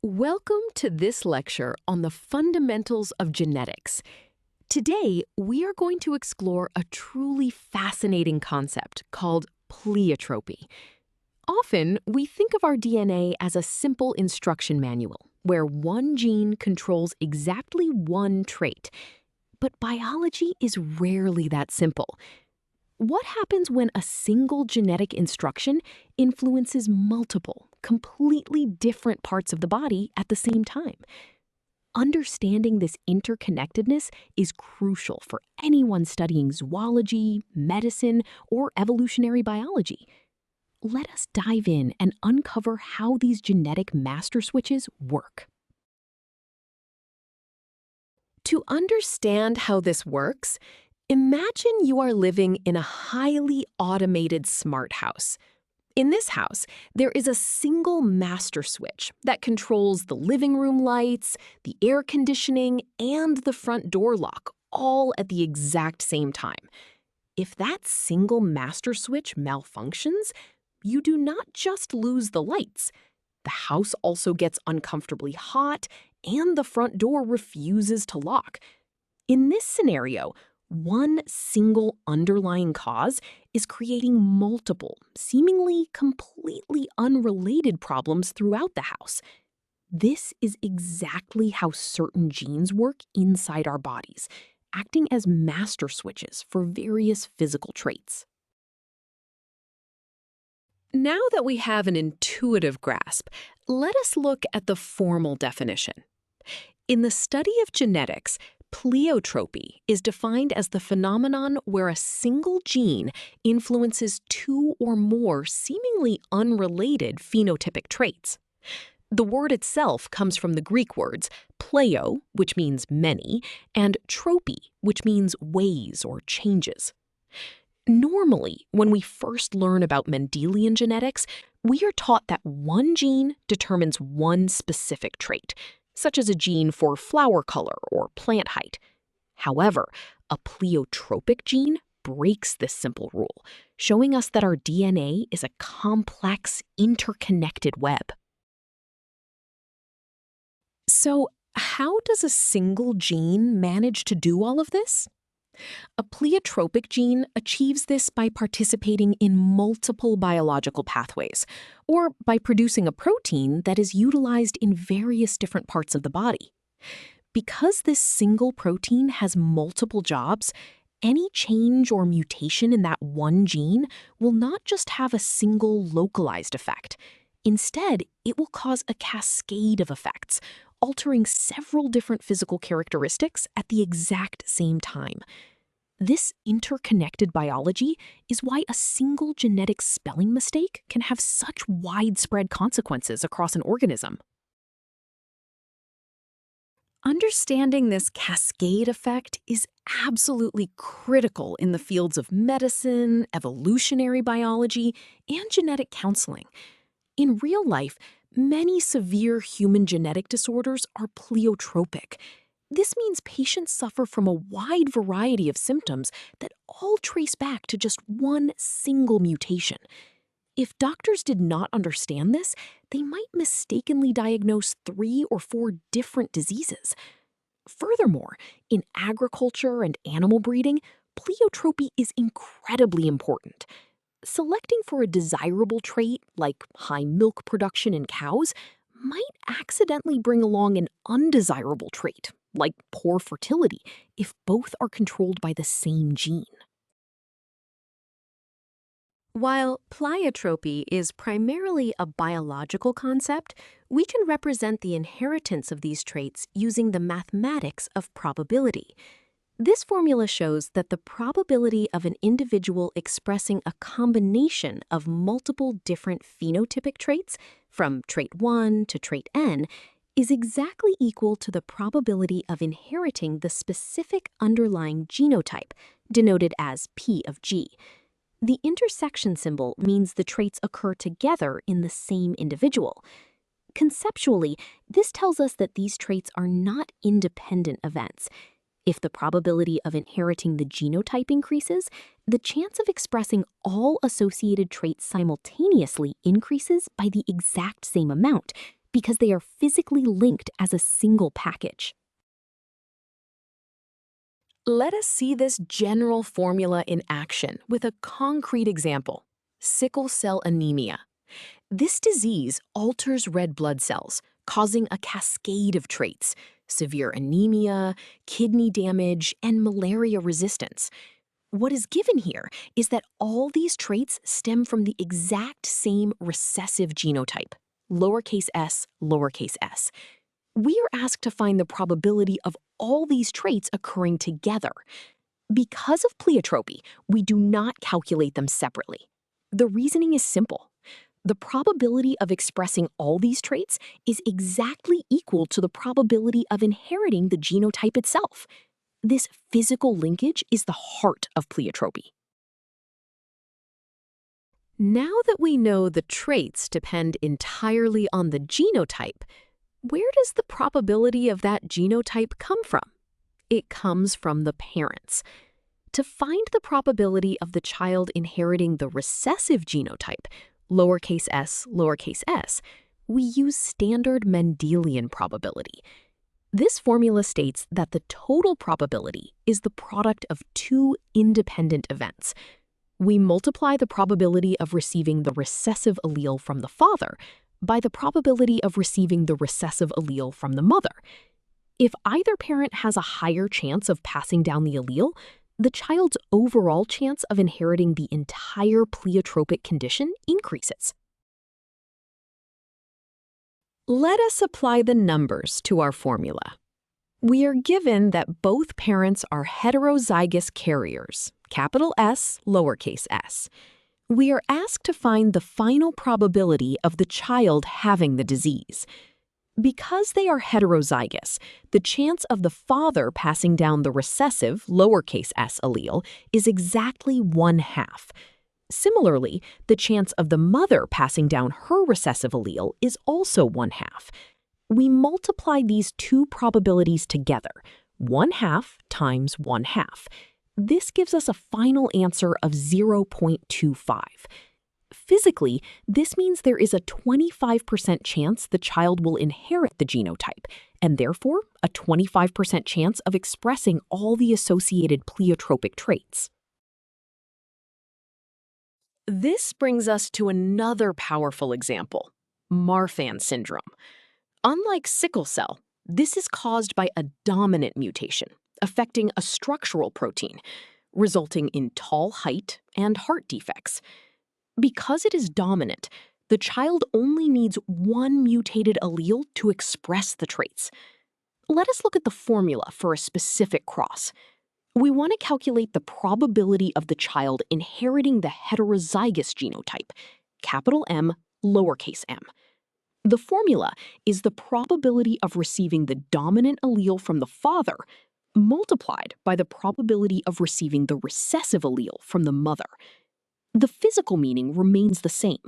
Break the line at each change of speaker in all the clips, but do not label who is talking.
Welcome to this lecture on the fundamentals of genetics. Today, we are going to explore a truly fascinating concept called pleiotropy. Often, we think of our DNA as a simple instruction manual, where one gene controls exactly one trait. But biology is rarely that simple. What happens when a single genetic instruction influences multiple, completely different parts of the body at the same time? Understanding this interconnectedness is crucial for anyone studying zoology, medicine, or evolutionary biology. Let us dive in and uncover how these genetic master switches work. To understand how this works, imagine you are living in a highly automated smart house. In this house, there is a single master switch that controls the living room lights, the air conditioning, and the front door lock, all at the exact same time. If that single master switch malfunctions, you do not just lose the lights. The house also gets uncomfortably hot, and the front door refuses to lock. In this scenario, one single underlying cause is creating multiple, seemingly completely unrelated problems throughout the house. This is exactly how certain genes work inside our bodies, acting as master switches for various physical traits. Now that we have an intuitive grasp, let us look at the formal definition. In the study of genetics, pleiotropy is defined as the phenomenon where a single gene influences two or more seemingly unrelated phenotypic traits. The word itself comes from the Greek words pleio, which means many, and tropy, which means ways or changes. Normally, when we first learn about Mendelian genetics, we are taught that one gene determines one specific trait, such as a gene for flower color or plant height. However, a pleiotropic gene breaks this simple rule, showing us that our DNA is a complex, interconnected web. So, how does a single gene manage to do all of this? A pleiotropic gene achieves this by participating in multiple biological pathways, or by producing a protein that is utilized in various different parts of the body. Because this single protein has multiple jobs, any change or mutation in that one gene will not just have a single localized effect. Instead, it will cause a cascade of effects, altering several different physical characteristics at the exact same time. This interconnected biology is why a single genetic spelling mistake can have such widespread consequences across an organism. Understanding this cascade effect is absolutely critical in the fields of medicine, evolutionary biology, and genetic counseling. In real life, many severe human genetic disorders are pleiotropic. This means patients suffer from a wide variety of symptoms that all trace back to just one single mutation. If doctors did not understand this, they might mistakenly diagnose 3 or 4 different diseases. Furthermore, in agriculture and animal breeding, pleiotropy is incredibly important. Selecting for a desirable trait, like high milk production in cows, might accidentally bring along an undesirable trait, like poor fertility, if both are controlled by the same gene. While pleiotropy is primarily a biological concept, we can represent the inheritance of these traits using the mathematics of probability. This formula shows that the probability of an individual expressing a combination of multiple different phenotypic traits, from trait 1 to trait n, is exactly equal to the probability of inheriting the specific underlying genotype, denoted as P of G. The intersection symbol means the traits occur together in the same individual. Conceptually, this tells us that these traits are not independent events. If the probability of inheriting the genotype increases, the chance of expressing all associated traits simultaneously increases by the exact same amount,
because they are physically linked as a single package.
Let us see this general formula in action with a concrete example: sickle cell anemia. This disease alters red blood cells, causing a cascade of traits: severe anemia, kidney damage, and malaria resistance. What is given here is that all these traits stem from the exact same recessive genotype, lowercase s, lowercase s. We are asked to find the probability of all these traits occurring together. Because of pleiotropy, we do not calculate them separately. The reasoning is simple. The probability of expressing all these traits is exactly equal to the probability of inheriting the genotype itself. This physical linkage is the heart of pleiotropy. Now that we know the traits depend entirely on the genotype, where does the probability of that genotype come from? It comes from the parents. To find the probability of the child inheriting the recessive genotype, lowercase s, we use standard Mendelian probability. This formula states that the total probability is the product of two independent events. We multiply the probability of receiving the recessive allele from the father by the probability of receiving the recessive allele from the mother. If either parent has a higher chance of passing down the allele, the child's overall chance of inheriting the entire pleiotropic condition increases. Let us apply the numbers to our formula. We are given that both parents are heterozygous carriers, capital S, lowercase s. We are asked to find the final probability of the child having the disease. Because they are heterozygous, the chance of the father passing down the recessive, lowercase s allele is exactly 1/2. Similarly, the chance of the mother passing down her recessive allele is also 1/2. We multiply these two probabilities together, 1/2 times 1/2. This gives us a final answer of 0.25. Physically, this means there is a 25% chance the child will inherit the genotype, and therefore a 25% chance of expressing all the associated pleiotropic traits. This brings us to another powerful example: Marfan syndrome. Unlike sickle cell, this is caused by a dominant mutation affecting a structural protein, resulting in tall height and heart defects. Because it is dominant, the child only needs one mutated allele to express the traits. Let us look at the formula for a specific cross. We want to calculate the probability of the child inheriting the heterozygous genotype, capital M, lowercase m. The formula is the probability of receiving the dominant allele from the father multiplied by the probability of receiving the recessive allele from the mother. The physical meaning remains the same.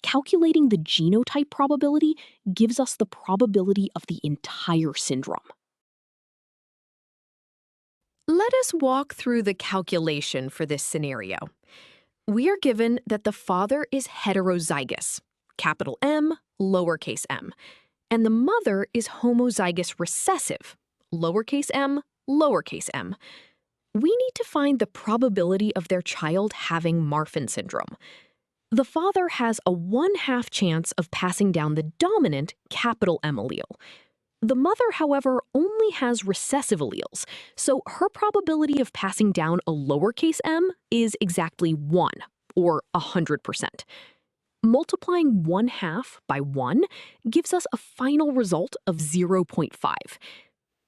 Calculating the genotype probability gives us the probability of the entire syndrome. Let us walk through the calculation for this scenario. We are given that the father is heterozygous, capital M, lowercase m, and the mother is homozygous recessive, lowercase m, lowercase m. We need to find the probability of their child having Marfan syndrome. The father has a 1/2 chance of passing down the dominant capital M allele. The mother, however, only has recessive alleles, so her probability of passing down a lowercase m is exactly 1, or 100%. Multiplying 1/2 by 1 gives us a final result of 0.5.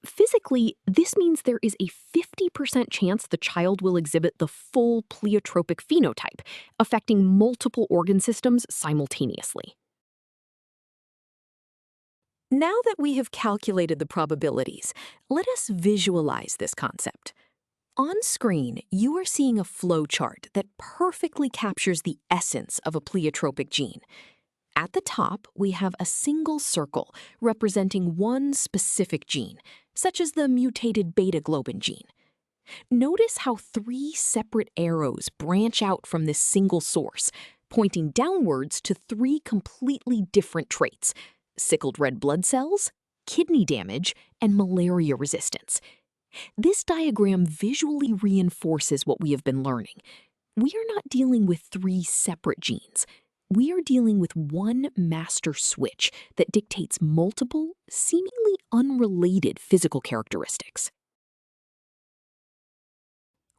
Physically, this means there is a 50% chance the child will exhibit the full pleiotropic phenotype, affecting multiple organ systems simultaneously. Now that we have calculated the probabilities, let us visualize this concept. On screen, you are seeing a flow chart that perfectly captures the essence of a pleiotropic gene. At the top, we have a single circle representing one specific gene, such as the mutated beta-globin gene. Notice how 3 separate arrows branch out from this single source, pointing downwards to 3 completely different traits:
sickled red blood cells, kidney damage, and malaria resistance. This diagram visually reinforces what we have been learning. We are not dealing with three separate genes. We are dealing with one master switch that dictates multiple, seemingly unrelated physical characteristics.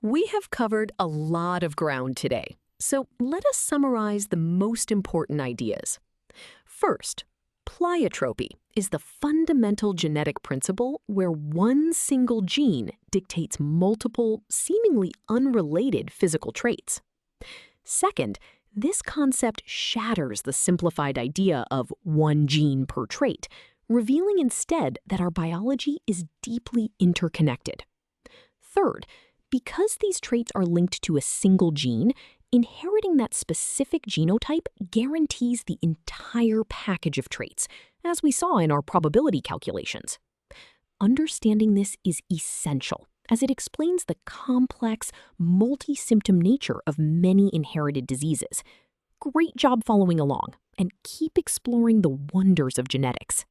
We have covered a lot of ground today, so let us summarize the most important ideas. First, pleiotropy is the fundamental genetic principle where one single gene dictates multiple, seemingly unrelated physical traits. Second, this concept shatters the simplified idea of one gene per trait, revealing instead that our biology is deeply interconnected. Third, because these traits are linked to a single gene, inheriting that specific genotype guarantees the entire package of traits, as we saw in our probability calculations. Understanding this is essential, as it explains the complex, multi-symptom nature of many inherited diseases. Great job following along, and keep exploring the wonders of genetics.